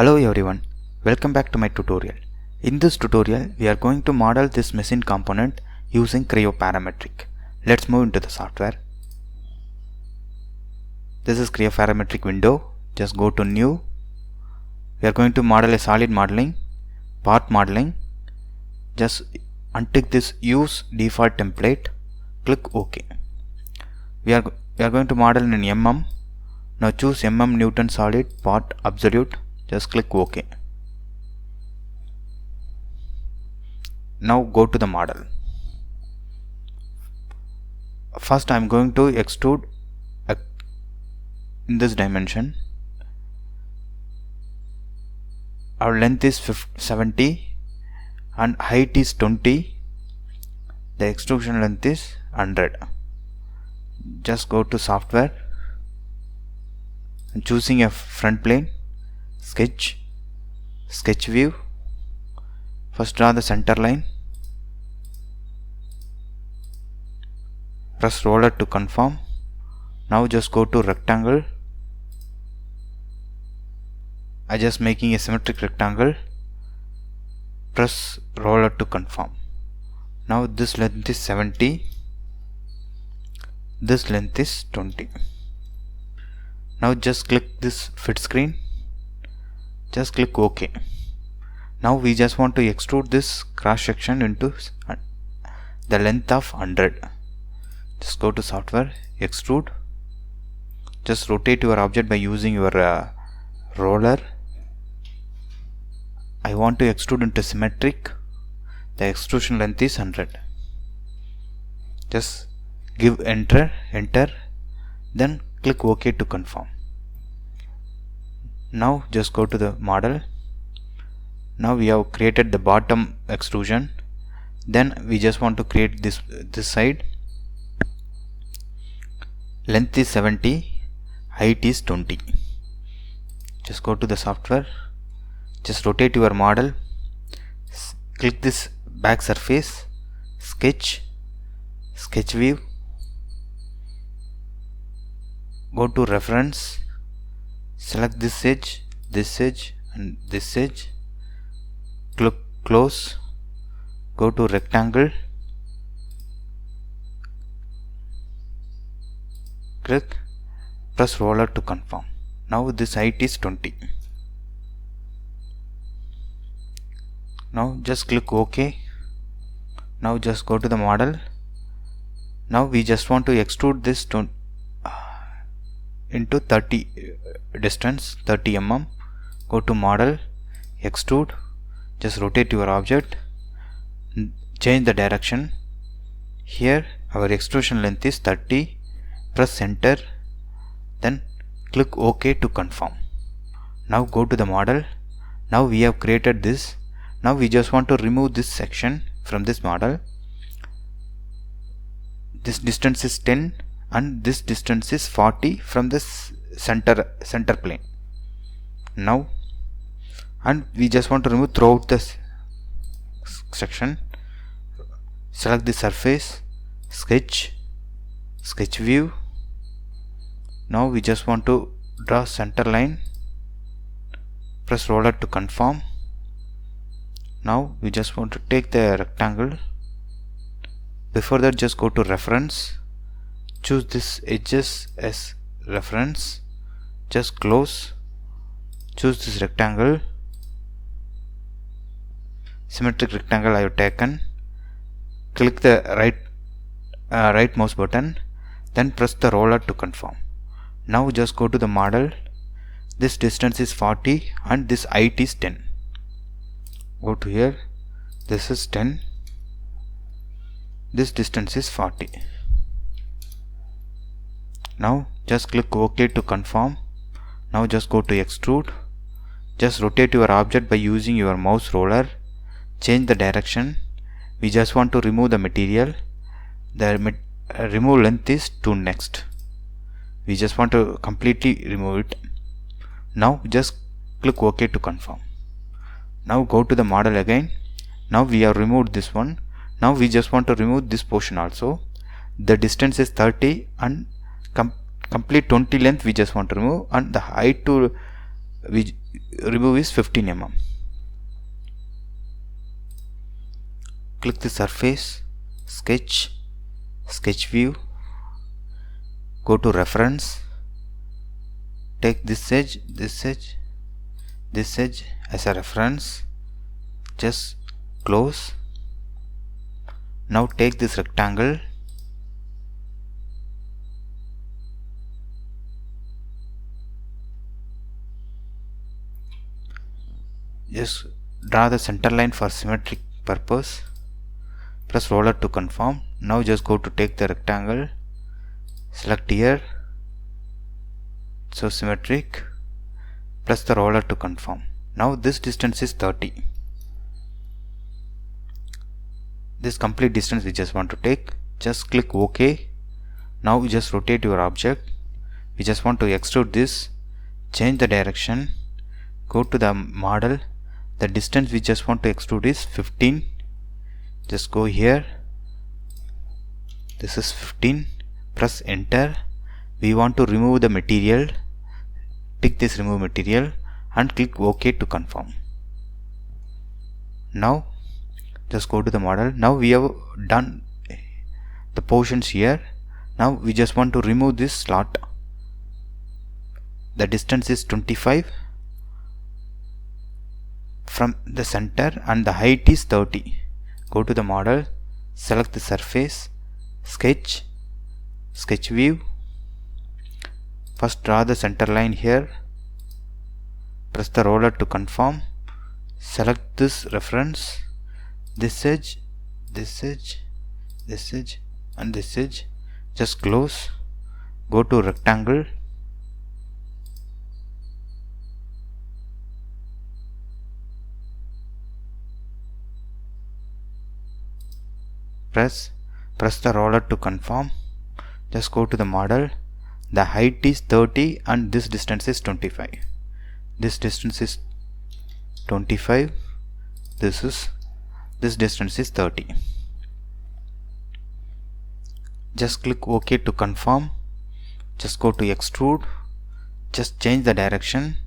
Hello everyone, welcome back to my tutorial. In this tutorial, we are going to model this machine component using Creo Parametric. Let's move into the software. This is Creo Parametric window. Just go to New. We are going to model a solid modeling, part modeling. Just untick this Use Default Template. Click OK. We are going to model in mm. Now choose mm Newton solid part absolute. Just click OK. Now go to the model. First I am going to extrude in this dimension. Our length is 70 and height is 20. The extrusion length is 100. Just go to software and choosing a front plane. Sketch view. First draw the center line. Press roller to confirm. Now just go to rectangle. I just making a symmetric rectangle. Press roller to confirm. Now this length is 70. This length is 20. Now just click this fit screen. Just click OK. Now we just want to extrude this cross section into the length of 100. Just go to software, extrude. Just rotate your object by using your roller. I want to extrude into symmetric. The extrusion length is 100. Just give enter, then click OK to confirm. Now just go to the model. Now we have created the bottom extrusion. Then we just want to create this side. Length is 70, height is 20. Just go to the software. Just rotate your model. Click this back surface. Sketch view. Go to reference. Select this edge, and this edge. Click close. Go to rectangle. Click. Press roller to confirm. Now this height is 20. Now just click OK. Now just go to the model. Now we just want to extrude this into 30 distance, 30 mm. Go to model, extrude. Just rotate your object, change the direction. Here our extrusion length is 30. Press enter, then click OK to confirm. Now go to the model. Now we have created this. Now we just want to remove this section from this model. This distance is 10 and this distance is 40 from this center plane. Now, and we just want to remove throughout this section. Select the surface, sketch view. Now we just want to draw center line. Press roller to confirm. Now we just want to take the rectangle. Before that, just go to reference. Choose this edges as reference. Just close. Choose this rectangle. Symmetric rectangle I have taken. Click the right mouse button. Then press the roller to confirm. Now just go to the model. This distance is 40 and this height is 10. Go to here. This is 10. This distance is 40. Now just click OK to confirm. Now just go to extrude. Just rotate your object by using your mouse roller. Change the direction. We just want to remove the material. The remove length is 2 next. We just want to completely remove it. Now just click OK to confirm. Now go to the model again. Now we have removed this one. Now we just want to remove this portion also. The distance is 30 and complete 20 length we just want to remove, and the height to we remove is 15 mm. Click the surface, sketch, sketch view, go to reference, take this edge, this edge, this edge as a reference, just close. Now take this rectangle, just draw the center line for symmetric purpose, press roller to conform. Now just go to take the rectangle, select here, so symmetric, press the roller to conform. Now this distance is 30. This complete distance we just want to take. Just click OK. Now you just rotate your object. We just want to extrude this, change the direction, go to the model. The distance we just want to extrude is 15. Just go here, this is 15, press enter. We want to remove the material, tick this remove material and click OK to confirm. Now just go to the model. Now we have done the portions here. Now we just want to remove this slot. The distance is 25 from the center and the height is 30. Go to the model, select the surface, sketch, sketch view. First draw the center line here, press the roller to confirm, select this reference, this edge, this edge, this edge and this edge, just close. Go to rectangle, press the roller to confirm, just go to the model. The height is 30 and this distance is 25. This distance is 25, this distance is 30. Just click OK to confirm. Just go to extrude, just change the direction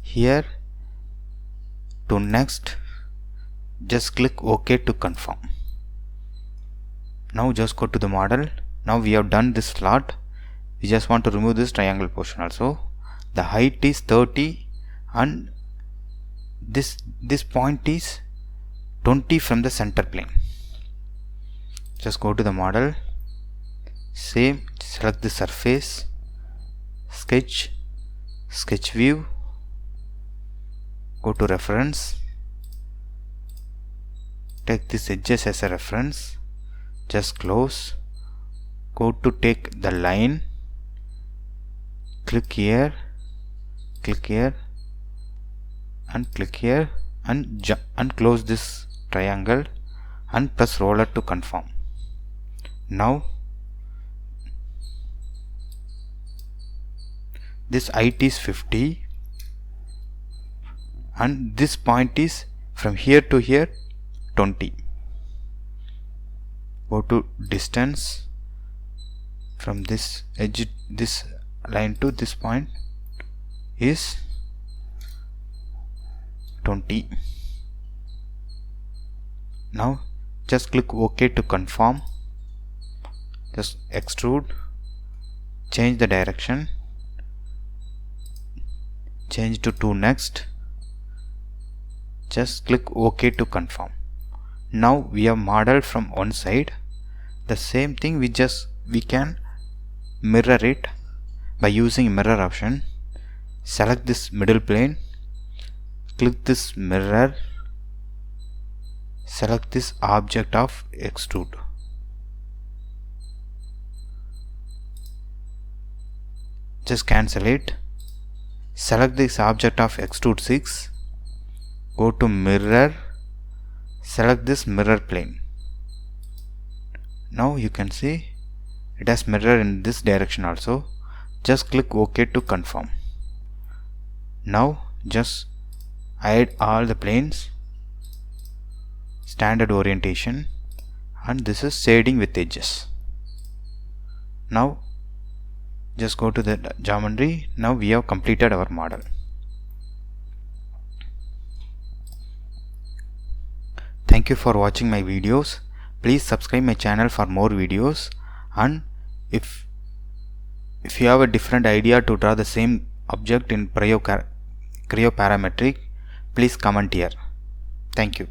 here to next, just click OK to confirm. Now just go to the model. Now we have done this slot. We just want to remove this triangle portion also. The height is 30 and this point is 20 from the center plane. Just go to the model, same, select the surface, sketch, sketch view, go to reference, take these edges as a reference, just close, go to take the line, click here and click here and close this triangle and press roller to confirm. Now this height is 50 and this point is from here to here 20. Go to distance from this edge, this line to this point is 20. Now just click OK to confirm, just extrude, change the direction, change to 2 next, just click OK to confirm. Now we have modeled from one side. The same thing we can mirror it by using mirror option. Select this middle plane, click this mirror, select this object of extrude. Just cancel it. Select this object of extrude 6, go to mirror, select this mirror plane. Now you can see it has mirror in this direction also. Just click OK to confirm. Now just hide all the planes, standard orientation, and this is shading with edges. Now just go to the geometry. Now we have completed our model. Thank you for watching my videos. Please subscribe my channel for more videos, and if you have a different idea to draw the same object in Creo Parametric, please comment here. Thank you.